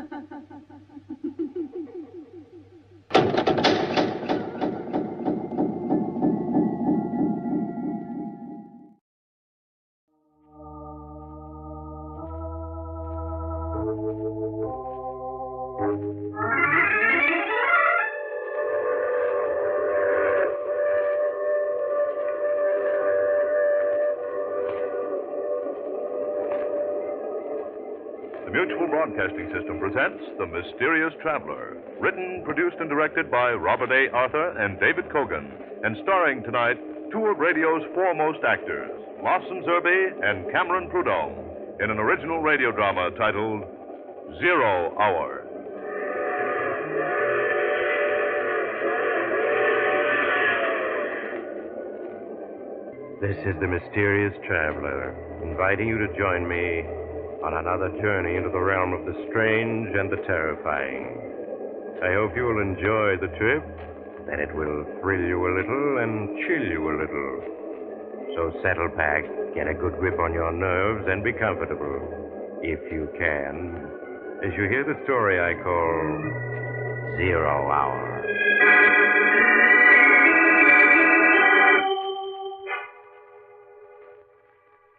The Mutual Broadcasting System presents The Mysterious Traveler, written, produced, and directed by Robert A. Arthur and David Cogan, and starring tonight two of radio's foremost actors, Lawson Zerbe and Cameron Prudhomme, in an original radio drama titled 0 Hour. This is The Mysterious Traveler, inviting you to join me on another journey into the realm of the strange and the terrifying. I hope you will enjoy the trip, that it will thrill you a little and chill you a little. So settle back, get a good grip on your nerves, and be comfortable, if you can, as you hear the story I call 0 Hour.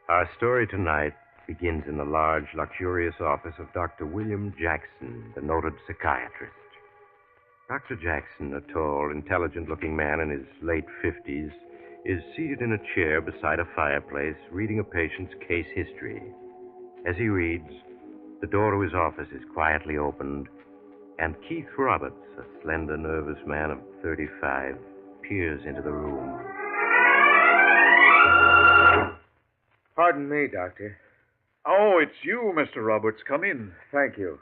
Our story tonight begins in the large, luxurious office of Dr. William Jackson, the noted psychiatrist. Dr. Jackson, a tall, intelligent-looking man in his late 50s, is seated in a chair beside a fireplace reading a patient's case history. As he reads, the door to his office is quietly opened, and Keith Roberts, a slender, nervous man of 35, peers into the room. Pardon me, Doctor. Oh, it's you, Mr. Roberts. Come in. Thank you.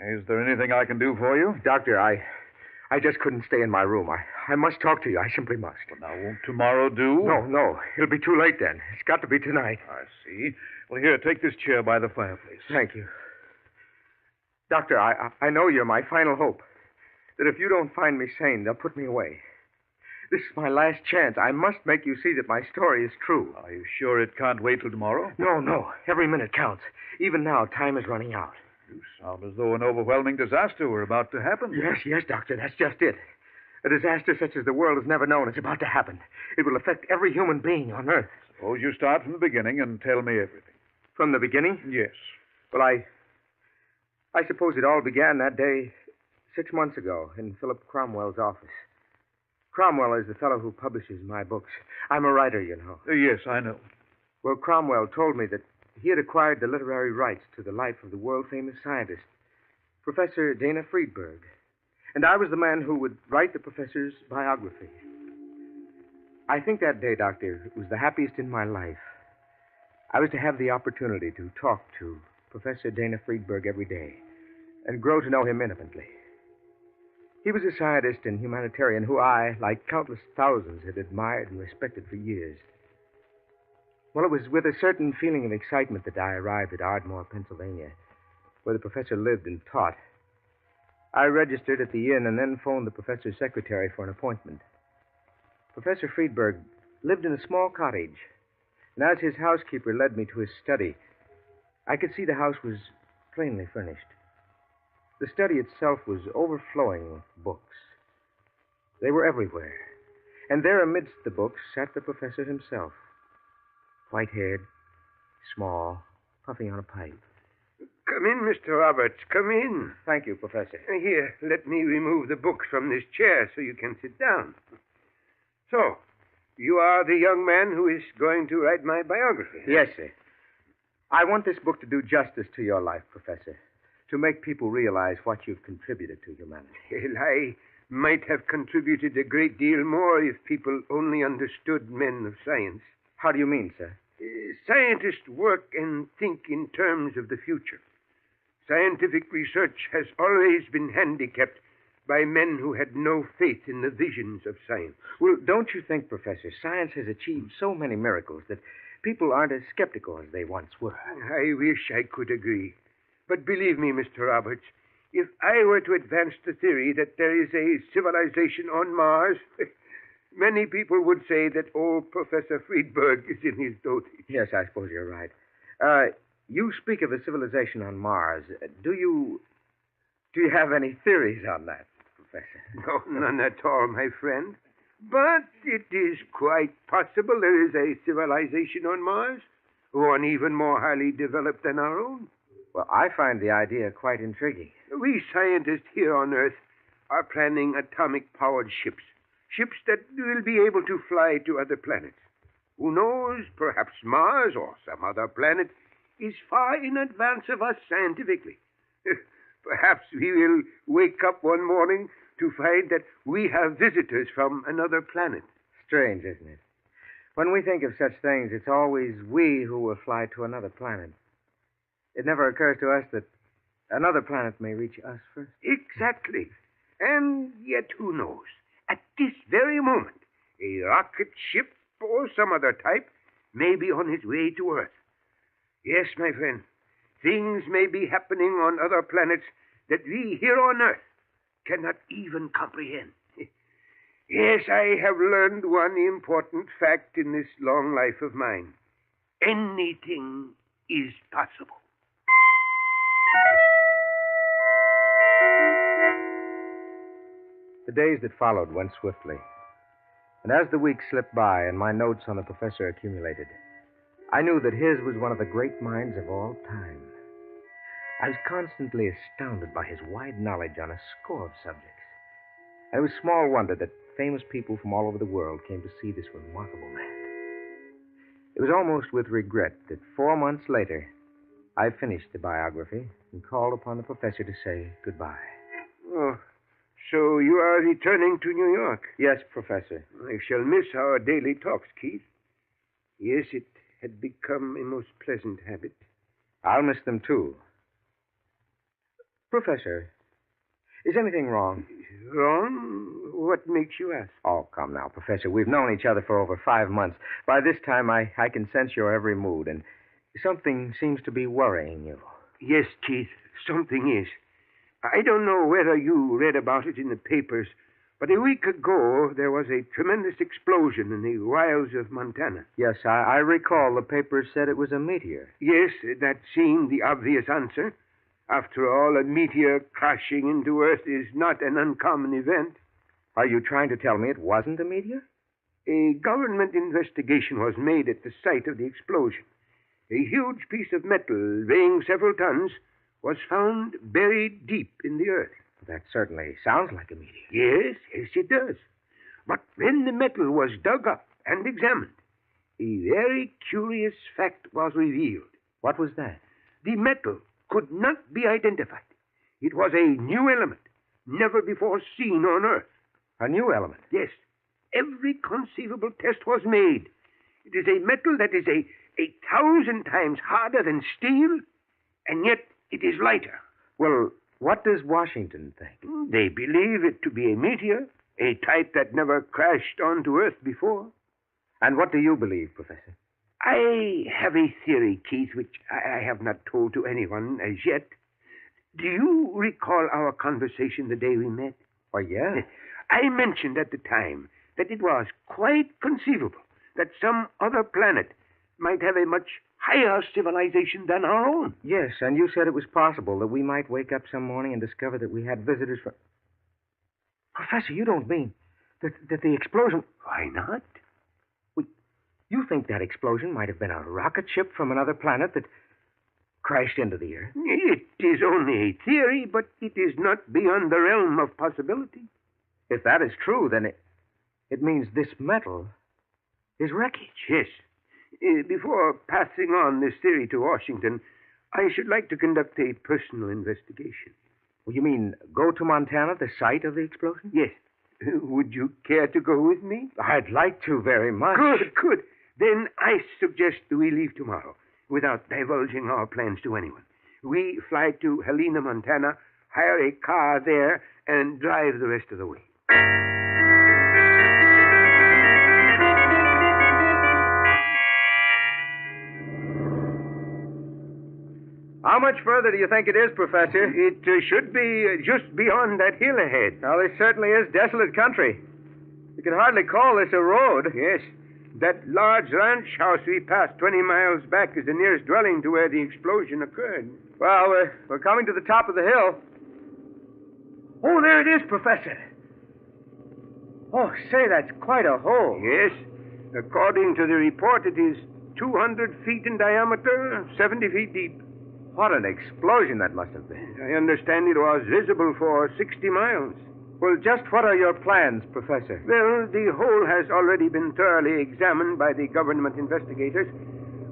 Is there anything I can do for you? Doctor, I just couldn't stay in my room. I must talk to you. I simply must. Well, now, won't tomorrow do? No. It'll be too late then. It's got to be tonight. I see. Well, here, take this chair by the fireplace. Thank you. Doctor, I know you're my final hope. That if you don't find me sane, they'll put me away. This is my last chance. I must make you see that my story is true. Are you sure it can't wait till tomorrow? No. Every minute counts. Even now, time is running out. You sound as though an overwhelming disaster were about to happen. Yes, Doctor. That's just it. A disaster such as the world has never known is about to happen. It will affect every human being on Earth. Suppose you start from the beginning and tell me everything. From the beginning? Yes. Well, I suppose it all began that day 6 months ago in Philip Cromwell's office. Cromwell is the fellow who publishes my books. I'm a writer, you know. Yes, I know. Well, Cromwell told me that he had acquired the literary rights to the life of the world-famous scientist, Professor Dana Friedberg. And I was the man who would write the professor's biography. I think that day, Doctor, was the happiest in my life. I was to have the opportunity to talk to Professor Dana Friedberg every day and grow to know him intimately. He was a scientist and humanitarian who I, like countless thousands, had admired and respected for years. Well, it was with a certain feeling of excitement that I arrived at Ardmore, Pennsylvania, where the professor lived and taught. I registered at the inn and then phoned the professor's secretary for an appointment. Professor Friedberg lived in a small cottage, and as his housekeeper led me to his study, I could see the house was plainly furnished. The study itself was overflowing with books. They were everywhere. And there amidst the books sat the professor himself. White-haired, small, puffing on a pipe. Come in, Mr. Roberts. Come in. Thank you, Professor. Here, let me remove the books from this chair so you can sit down. So, you are the young man who is going to write my biography? Yes, sir. I want this book to do justice to your life, Professor. To make people realize what you've contributed to humanity. Well, I might have contributed a great deal more if people only understood men of science. How do you mean, sir? Scientists work and think in terms of the future. Scientific research has always been handicapped by men who had no faith in the visions of science. Well, don't you think, Professor, science has achieved so many miracles that people aren't as skeptical as they once were? I wish I could agree. But believe me, Mr. Roberts, if I were to advance the theory that there is a civilization on Mars, many people would say that old Professor Friedberg is in his dotage. Yes, I suppose you're right. You speak of a civilization on Mars. Do you have any theories on that, Professor? No, none at all, my friend. But it is quite possible there is a civilization on Mars, one even more highly developed than our own. Well, I find the idea quite intriguing. We scientists here on Earth are planning atomic-powered ships. Ships that will be able to fly to other planets. Who knows, perhaps Mars or some other planet is far in advance of us scientifically. Perhaps we will wake up one morning to find that we have visitors from another planet. Strange, isn't it? When we think of such things, it's always we who will fly to another planet. It never occurs to us that another planet may reach us first. Exactly. And yet, who knows? At this very moment, a rocket ship or some other type may be on its way to Earth. Yes, my friend, things may be happening on other planets that we here on Earth cannot even comprehend. Yes, I have learned one important fact in this long life of mine. Anything is possible. The days that followed went swiftly. And as the weeks slipped by and my notes on the professor accumulated, I knew that his was one of the great minds of all time. I was constantly astounded by his wide knowledge on a score of subjects. And it was small wonder that famous people from all over the world came to see this remarkable man. It was almost with regret that 4 months later, I finished the biography and called upon the professor to say goodbye. Oh, so you are returning to New York? Yes, Professor. I shall miss our daily talks, Keith. Yes, it had become a most pleasant habit. I'll miss them, too. Professor, is anything wrong? Wrong? What makes you ask? Oh, come now, Professor. We've known each other for over 5 months. By this time, I can sense your every mood, and something seems to be worrying you. Yes, Keith, something is. I don't know whether you read about it in the papers, but a week ago there was a tremendous explosion in the wilds of Montana. Yes, I recall the papers said it was a meteor. Yes, that seemed the obvious answer. After all, a meteor crashing into Earth is not an uncommon event. Are you trying to tell me it wasn't a meteor? A government investigation was made at the site of the explosion. A huge piece of metal weighing several tons was found buried deep in the earth. That certainly sounds like a meteor. Yes, it does. But when the metal was dug up and examined, a very curious fact was revealed. What was that? The metal could not be identified. It was a new element, never before seen on Earth. A new element? Yes. Every conceivable test was made. It is a metal that is a 1,000 times harder than steel, and yet it is lighter. Well, what does Washington think? They believe it to be a meteor, a type that never crashed onto Earth before. And what do you believe, Professor? I have a theory, Keith, which I have not told to anyone as yet. Do you recall our conversation the day we met? Why, yeah. I mentioned at the time that it was quite conceivable that some other planet might have a much higher civilization than our own. Yes, and you said it was possible that we might wake up some morning and discover that we had visitors from... Professor, you don't mean that the explosion... Why not? You think that explosion might have been a rocket ship from another planet that crashed into the Earth? It is only a theory, but it is not beyond the realm of possibility. If that is true, then it means this metal is wreckage. Yes. Before passing on this theory to Washington, I should like to conduct a personal investigation. Well, you mean go to Montana, the site of the explosion? Yes. Would you care to go with me? I'd like to very much. Good. Then I suggest we leave tomorrow without divulging our plans to anyone. We fly to Helena, Montana, hire a car there, and drive the rest of the way. How much further do you think it is, Professor? It should be just beyond that hill ahead. Well, this certainly is desolate country. You can hardly call this a road. Yes. That large ranch house we passed 20 miles back is the nearest dwelling to where the explosion occurred. Well, we're coming to the top of the hill. Oh, there it is, Professor. Oh, say, that's quite a hole. Yes. According to the report, it is 200 feet in diameter, 70 feet deep. What an explosion that must have been. I understand it was visible for 60 miles. Well, just what are your plans, Professor? Well, the hole has already been thoroughly examined by the government investigators.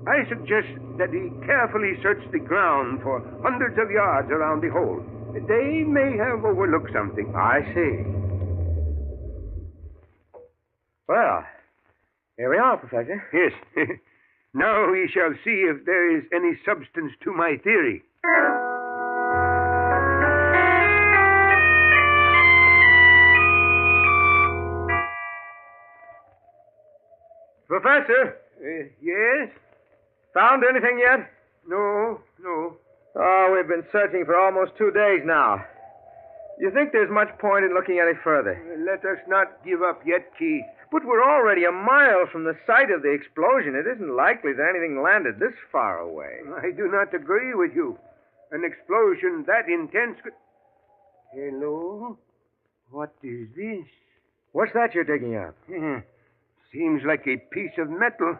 I suggest that we carefully search the ground for hundreds of yards around the hole. They may have overlooked something. I see. Well, here we are, Professor. Yes. Now we shall see if there is any substance to my theory. Professor, Yes? found anything yet? No. Oh, we've been searching for almost 2 days now. You think there's much point in looking any further? Let us not give up yet, Keith. But we're already a mile from the site of the explosion. It isn't likely that anything landed this far away. I do not agree with you. An explosion that intense could... Hello? What is this? What's that you're digging up? Seems like a piece of metal.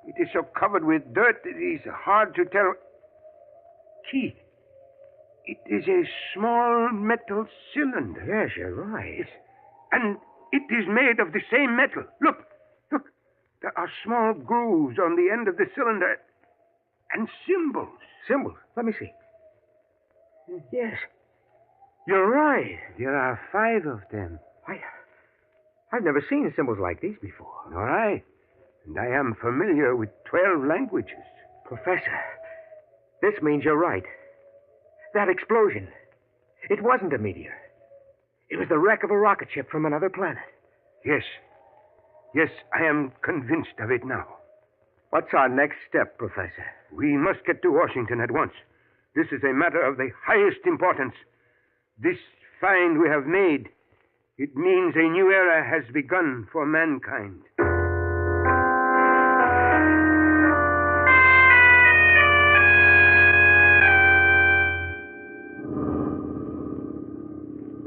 It is so covered with dirt that it is hard to tell. Keith, it is a small metal cylinder. Yes, you're right. And it is made of the same metal. Look. There are small grooves on the end of the cylinder. And symbols. Symbols? Let me see. Yes. You're right. There are 5 of them. I've never seen symbols like these before. All right. And I am familiar with 12 languages. Professor, this means you're right. That explosion, it wasn't a meteor. It was the wreck of a rocket ship from another planet. Yes, I am convinced of it now. What's our next step, Professor? We must get to Washington at once. This is a matter of the highest importance. This find we have made, it means a new era has begun for mankind.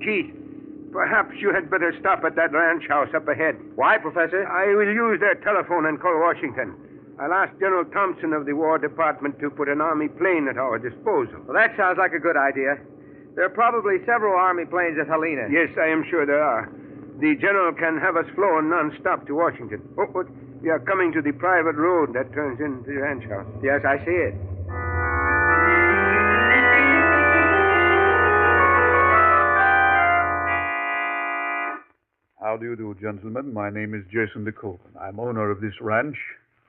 Keith, perhaps you had better stop at that ranch house up ahead. Why, Professor? I will use their telephone and call Washington. I'll ask General Thompson of the War Department to put an Army plane at our disposal. Well, that sounds like a good idea. There are probably several Army planes at Helena. Yes, I am sure there are. The General can have us flown non-stop to Washington. We are coming to the private road that turns into the ranch house. Yes, I see it. How do you do, gentlemen? My name is Jason DeCoven. I'm owner of this ranch.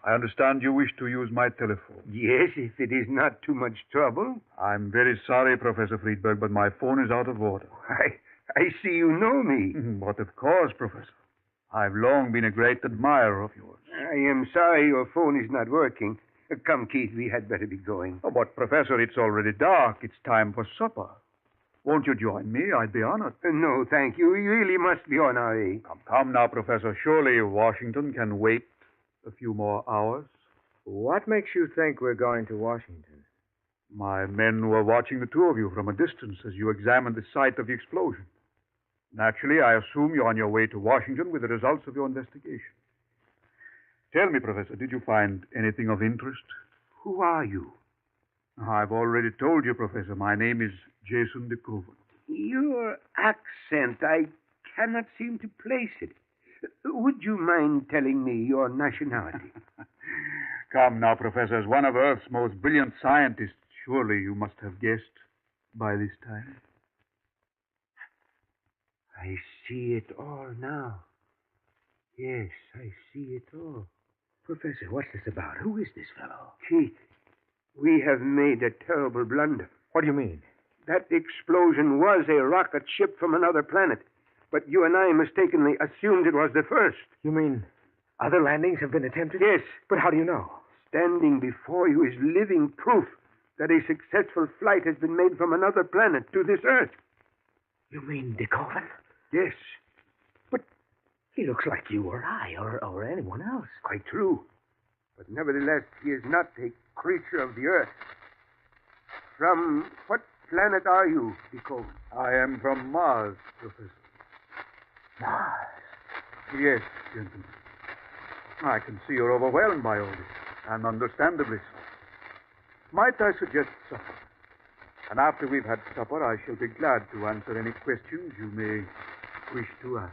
I understand you wish to use my telephone. Yes, if it is not too much trouble. I'm very sorry, Professor Friedberg, but my phone is out of order. I see you know me. But of course, Professor. I've long been a great admirer of yours. I am sorry your phone is not working. Come, Keith, we had better be going. Oh, but, Professor, it's already dark. It's time for supper. Won't you join me? I'd be honored. No, thank you. We really must be on our way. Come now, Professor. Surely Washington can wait a few more hours. What makes you think we're going to Washington? My men were watching the two of you from a distance as you examined the site of the explosion. Naturally, I assume you're on your way to Washington with the results of your investigation. Tell me, Professor, did you find anything of interest? Who are you? I've already told you, Professor. My name is Jason DeCoven. Your accent, I cannot seem to place it. Would you mind telling me your nationality? Come now, Professor. As one of Earth's most brilliant scientists, surely you must have guessed by this time. I see it all now. Yes, I see it all. Professor, what's this about? Who is this fellow? Keith, we have made a terrible blunder. What do you mean? That explosion was a rocket ship from another planet. But you and I mistakenly assumed it was the first. You mean other landings have been attempted? Yes. But how do you know? Standing before you is living proof that a successful flight has been made from another planet to this Earth. You mean DeCoven? Yes. But He looks like you or I or anyone else. Quite true. But nevertheless, he is not a creature of the earth. From what planet are you, Deacon? I am from Mars, Professor. Mars? Yes, gentlemen. I can see you're overwhelmed by all this, and understandably so. Might I suggest supper? And after we've had supper, I shall be glad to answer any questions you may wish to ask.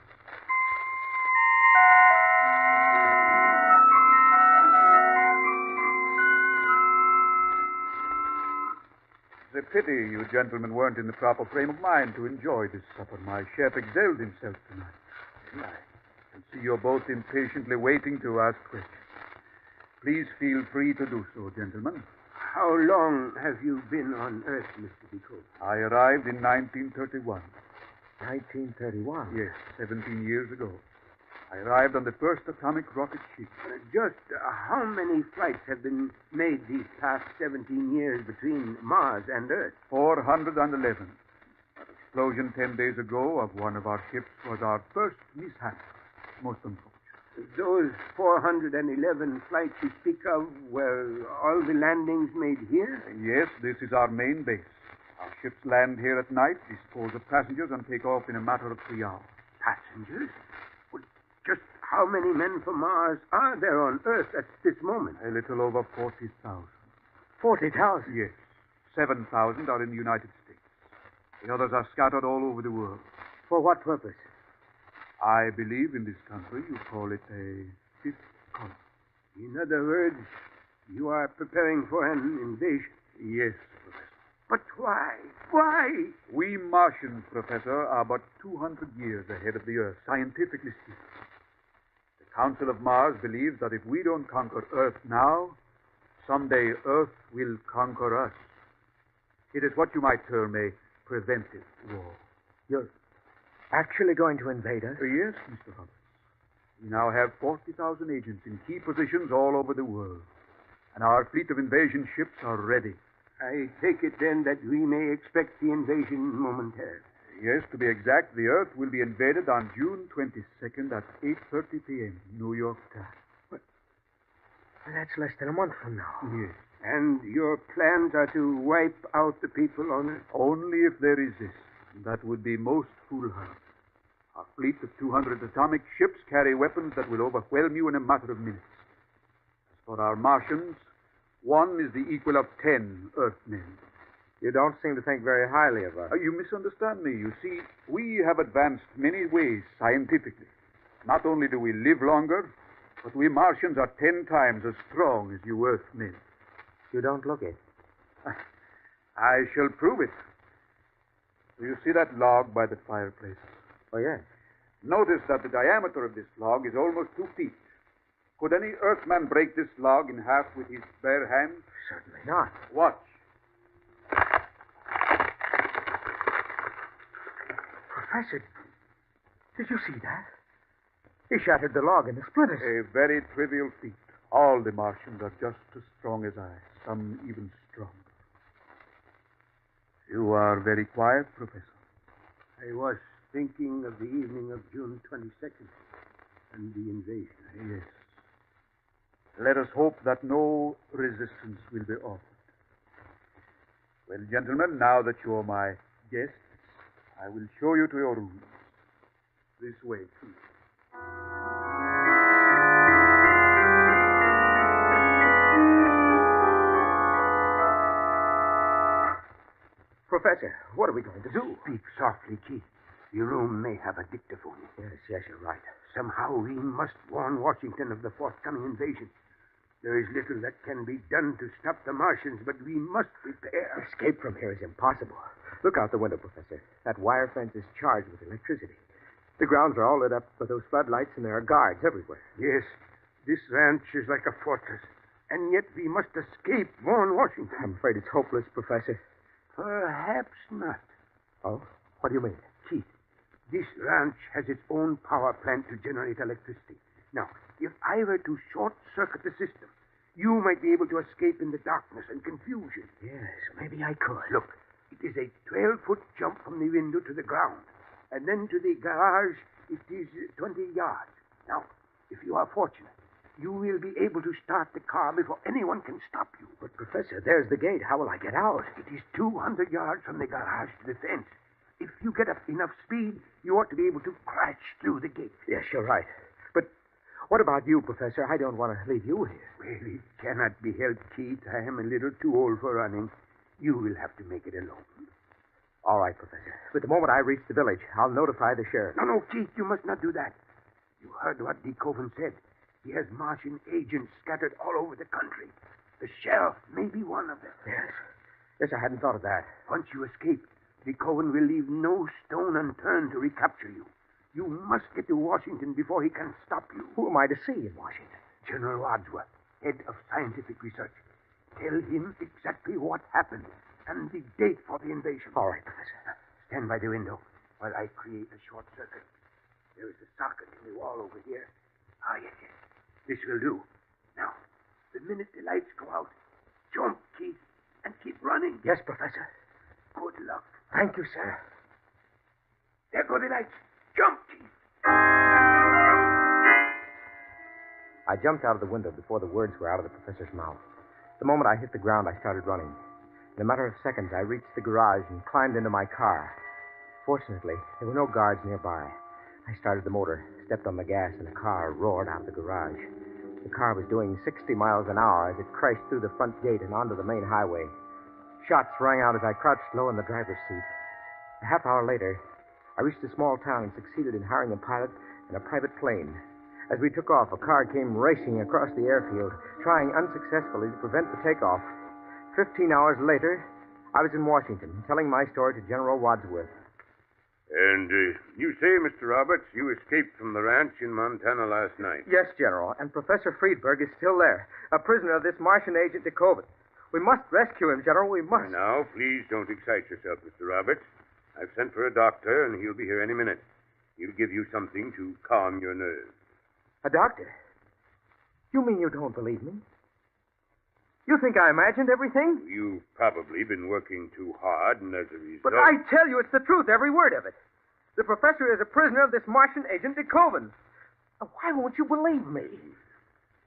It's a pity you gentlemen weren't in the proper frame of mind to enjoy this supper. My chef excelled himself tonight. I can see you're both impatiently waiting to ask questions. Please feel free to do so, gentlemen. How long have you been on Earth, Mr. Deacon? I arrived in 1931. 1931? Yes, 17 years ago. I arrived on the first atomic rocket ship. Just how many flights have been made these past 17 years between Mars and Earth? 411. That explosion 10 days ago of one of our ships was our first mishap. Most unfortunate. Those 411 flights you speak of, were all the landings made here? Yes, this is our main base. Our ships land here at night, dispose of passengers, and take off in a matter of 3 hours. Passengers? Well, just how many men from Mars are there on Earth at this moment? A little over 40,000. 40,000? Yes. 7,000 are in the United States. The others are scattered all over the world. For what purpose? I believe in this country you call it a fifth colony. In other words, you are preparing for an invasion. Yes, Professor. But why? Why? We Martians, Professor, are but 200 years ahead of the Earth, scientifically speaking. The Council of Mars believes that if we don't conquer Earth now, someday Earth will conquer us. It is what you might term a preventive war. You're actually going to invade us? Yes, Mr. Roberts. We now have 40,000 agents in key positions all over the world. And our fleet of invasion ships are ready. I take it then that we may expect the invasion momentarily. Yes, to be exact, the Earth will be invaded on June 22nd at 8:30 p.m., New York time. Well, that's less than a month from now. Yes. And your plans are to wipe out the people on Earth? Only if they resist. That would be most foolhardy. Our fleet of 200 atomic ships carry weapons that will overwhelm you in a matter of minutes. As for our Martians, one is the equal of 10 Earthmen. You don't seem to think very highly of us. You misunderstand me. You see, we have advanced many ways scientifically. Not only do we live longer, but we Martians are 10 times as strong as you Earthmen. You don't look it. I shall prove it. Do you see that log by the fireplace? Oh, yes. Notice that the diameter of this log is almost 2 feet. Could any Earthman break this log in half with his bare hands? Certainly not. Watch. Professor, did you see that? He shattered the log into splinters. A very trivial feat. All the Martians are just as strong as I, some even stronger. You are very quiet, Professor. I was thinking of the evening of June 22nd and the invasion. Yes. Let us hope that no resistance will be offered. Well, gentlemen, now that you are my guests, I will show you to your rooms. This way, please. Professor, what are we going to do? Speak softly, Keith. Your room may have a dictaphone. Yes, you're right. Somehow we must warn Washington of the forthcoming invasion. There is little that can be done to stop the Martians, but we must prepare. Escape from here is impossible. Look out the window, Professor. That wire fence is charged with electricity. The grounds are all lit up with those floodlights, and there are guards everywhere. Yes, this ranch is like a fortress. And yet we must escape, warn Washington. I'm afraid it's hopeless, Professor. Perhaps not. Oh? What do you mean? Keith, this ranch has its own power plant to generate electricity. Now, if I were to short-circuit the system, you might be able to escape in the darkness and confusion. Yes, maybe I could. Look, it is a 12-foot jump from the window to the ground, and then to the garage It is 20 yards. Now, if you are fortunate, you will be able to start the car before anyone can stop you. But, Professor, there's the gate. How will I get out? It is 200 yards from the garage to the fence. If you get up enough speed, you ought to be able to crash through the gate. Yes, you're right. But what about you, Professor? I don't want to leave you here. Well, it cannot be helped, Keith. I am a little too old for running. You will have to make it alone. All right, Professor. But the moment I reach the village, I'll notify the sheriff. No, Keith, you must not do that. You heard what DeKoven said. He has Martian agents scattered all over the country. The sheriff may be one of them. Yes. Yes, I hadn't thought of that. Once you escape, DeKoven will leave no stone unturned to recapture you. You must get to Washington before he can stop you. Who am I to see in Washington? General Wadsworth, head of scientific research. Tell him exactly what happened and the date for the invasion. All right, Professor. Stand by the window while I create a short circuit. There is a socket in the wall over here. Ah, yes. This will do. Now, the minute the lights go out, jump, Keith, and keep running. Yes, Professor. Good luck. Thank you, sir. There go the lights. Jump, Keith. I jumped out of the window before the words were out of the professor's mouth. The moment I hit the ground, I started running. In a matter of seconds, I reached the garage and climbed into my car. Fortunately, there were no guards nearby. I started the motor, stepped on the gas, and the car roared out of the garage. The car was doing 60 miles an hour as it crashed through the front gate and onto the main highway. Shots rang out as I crouched low in the driver's seat. A half hour later, I reached a small town and succeeded in hiring a pilot and a private plane. As we took off, a car came racing across the airfield, trying unsuccessfully to prevent the takeoff. 15 hours later, I was in Washington, telling my story to General Wadsworth. And you say, Mr. Roberts, you escaped from the ranch in Montana last night. Yes, General, and Professor Friedberg is still there, a prisoner of this Martian agent DeKoven. We must rescue him, General, we must. Now, please don't excite yourself, Mr. Roberts. I've sent for a doctor, and he'll be here any minute. He'll give you something to calm your nerves. A doctor? You mean you don't believe me? You think I imagined everything? You've probably been working too hard, and as a result... But I tell you, it's the truth, every word of it. The professor is a prisoner of this Martian agent DeKoven. Why won't you believe me?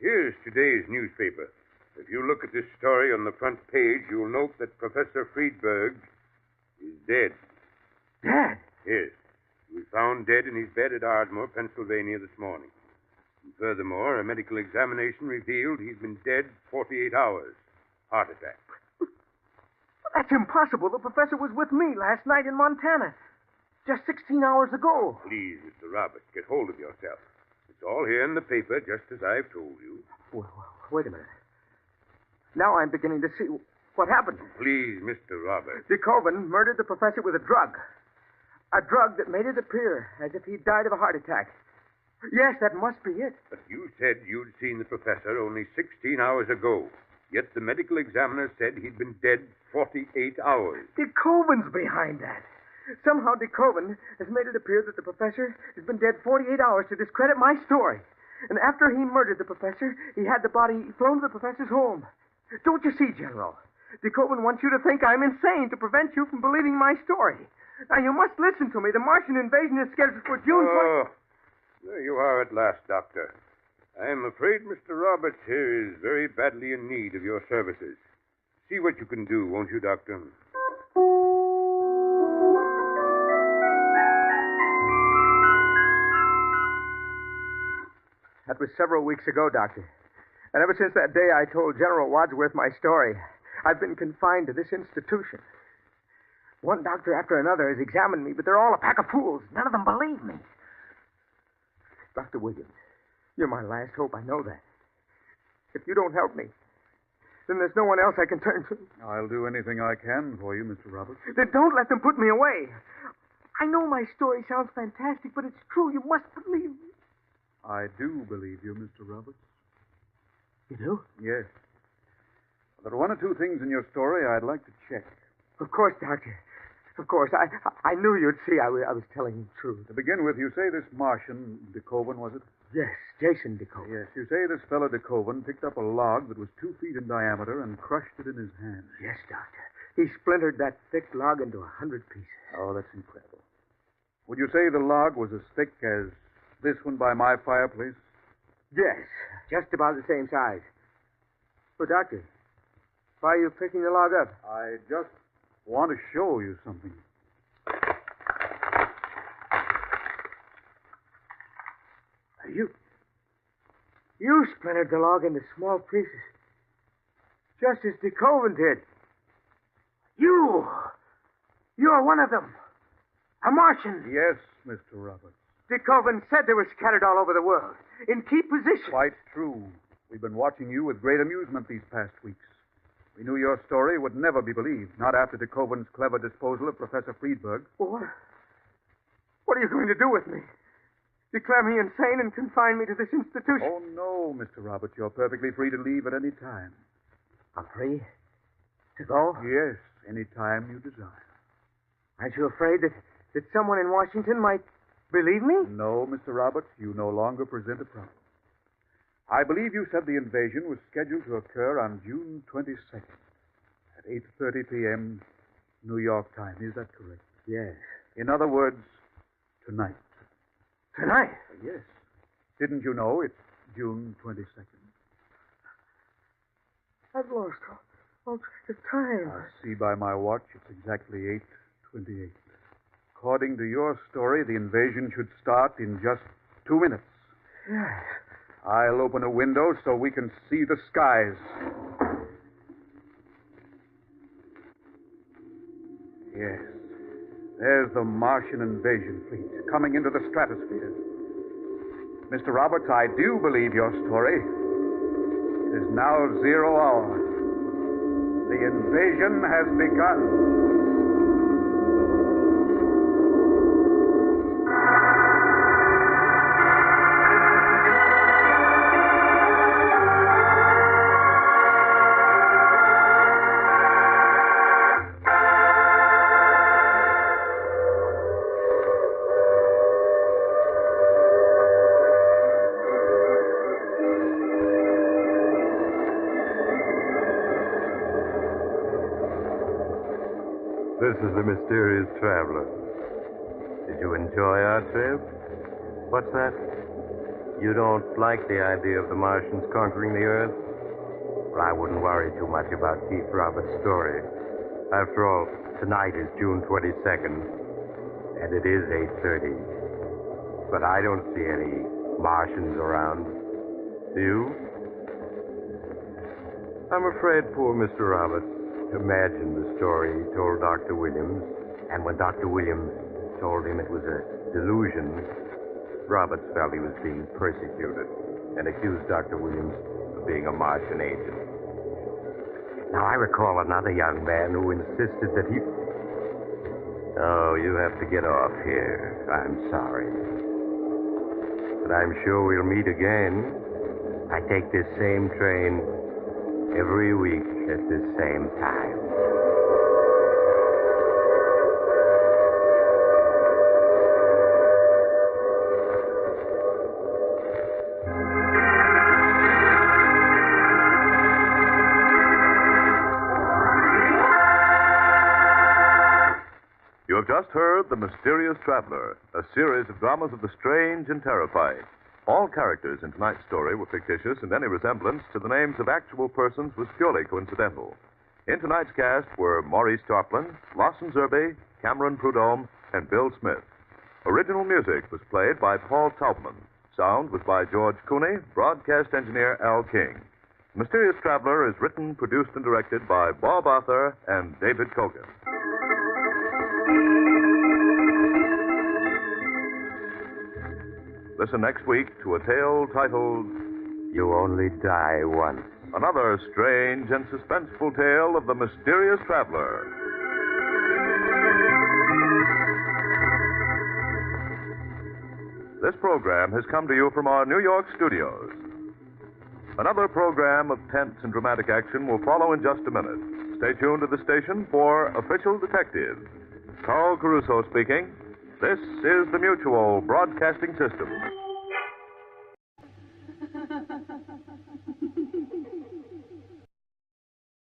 Here's today's newspaper. If you look at this story on the front page, you'll note that Professor Friedberg is dead. Dead? Yes. He was found dead in his bed at Ardmore, Pennsylvania this morning. And furthermore, a medical examination revealed he's been dead 48 hours. Heart attack. That's impossible. The professor was with me last night in Montana. Just 16 hours ago. Please, Mr. Roberts, get hold of yourself. It's all here in the paper, just as I've told you. Well, wait a minute. Now I'm beginning to see what happened. Please, Mr. Roberts. DeKoven murdered the professor with a drug. A drug that made it appear as if he died of a heart attack. Yes, that must be it. But you said you'd seen the professor only 16 hours ago. Yet the medical examiner said he'd been dead 48 hours. DeKoven's behind that. Somehow DeKoven has made it appear that the professor has been dead 48 hours to discredit my story. And after he murdered the professor, he had the body flown to the professor's home. Don't you see, General? DeKoven wants you to think I'm insane to prevent you from believing my story. Now, you must listen to me. The Martian invasion is scheduled for June 20... There you are at last, Doctor. I'm afraid Mr. Roberts here is very badly in need of your services. See what you can do, won't you, Doctor? That was several weeks ago, Doctor. And ever since that day I told General Wadsworth my story, I've been confined to this institution. One doctor after another has examined me, but they're all a pack of fools. None of them believe me. Dr. Williams, you're my last hope. I know that. If you don't help me, then there's no one else I can turn to. I'll do anything I can for you, Mr. Roberts. Then don't let them put me away. I know my story sounds fantastic, but it's true. You must believe me. I do believe you, Mr. Roberts. You do? Yes. There are one or two things in your story I'd like to check. Of course, Doctor. Of course. I knew you'd see I was telling the truth. To begin with, you say this Martian, DeKoven, was it? Yes, Jason DeKoven. Yes, you say this fellow DeKoven picked up a log that was 2 feet in diameter and crushed it in his hand. Yes, Doctor. He splintered that thick log into 100 pieces. Oh, that's incredible. Would you say the log was as thick as this one by my fireplace? Yes, just about the same size. Oh, Doctor, why are you picking the log up? I just want to show you something. You splintered the log into small pieces, just as DeKoven did. You're one of them. A Martian. Yes, Mr. Roberts. DeKoven said they were scattered all over the world, in key positions. Quite true. We've been watching you with great amusement these past weeks. We knew your story would never be believed, not after DeKoven's clever disposal of Professor Friedberg. What are you going to do with me? Declare me insane and confine me to this institution? Oh, no, Mr. Roberts. You're perfectly free to leave at any time. I'm free to go? Yes, any time you desire. Aren't you afraid that someone in Washington might believe me? No, Mr. Roberts, you no longer present a problem. I believe you said the invasion was scheduled to occur on June 22nd at 8:30 p.m. New York time. Is that correct? Yes. In other words, tonight. Tonight? Yes. Didn't you know it's June 22nd? I've lost all track of time. I see by my watch it's exactly 8:28. According to your story, the invasion should start in just 2 minutes. Yes. I'll open a window so we can see the skies. Yes. There's the Martian invasion fleet coming into the stratosphere. Mr. Roberts, I do believe your story. It is now 0 hour. The invasion has begun. This is the Mysterious Traveler. Did you enjoy our trip? What's that? You don't like the idea of the Martians conquering the Earth? Well, I wouldn't worry too much about Keith Roberts' story. After all, tonight is June 22nd, and it is 8:30. But I don't see any Martians around. Do you? I'm afraid poor Mr. Roberts imagined the story he told Dr. Williams, and when Dr. Williams told him it was a delusion, Roberts felt he was being persecuted and accused Dr. Williams of being a Martian agent. Now, I recall another young man who insisted that he... Oh, you have to get off here. I'm sorry. But I'm sure we'll meet again. I take this same train every week at this same time. You have just heard The Mysterious Traveler, a series of dramas of the strange and terrifying. All characters in tonight's story were fictitious, and any resemblance to the names of actual persons was purely coincidental. In tonight's cast were Maurice Tarplin, Lawson Zerbe, Cameron Prudhomme, and Bill Smith. Original music was played by Paul Taubman. Sound was by George Cooney, broadcast engineer Al King. Mysterious Traveler is written, produced, and directed by Bob Arthur and David Kogan. Listen next week to a tale titled You Only Die Once. Another Strange and Suspenseful Tale of the Mysterious Traveler. This program has come to you from our New York studios. Another program of tense and dramatic action will follow in just a minute. Stay tuned to the station for Official Detective. Carl Caruso speaking. This is the Mutual Broadcasting System.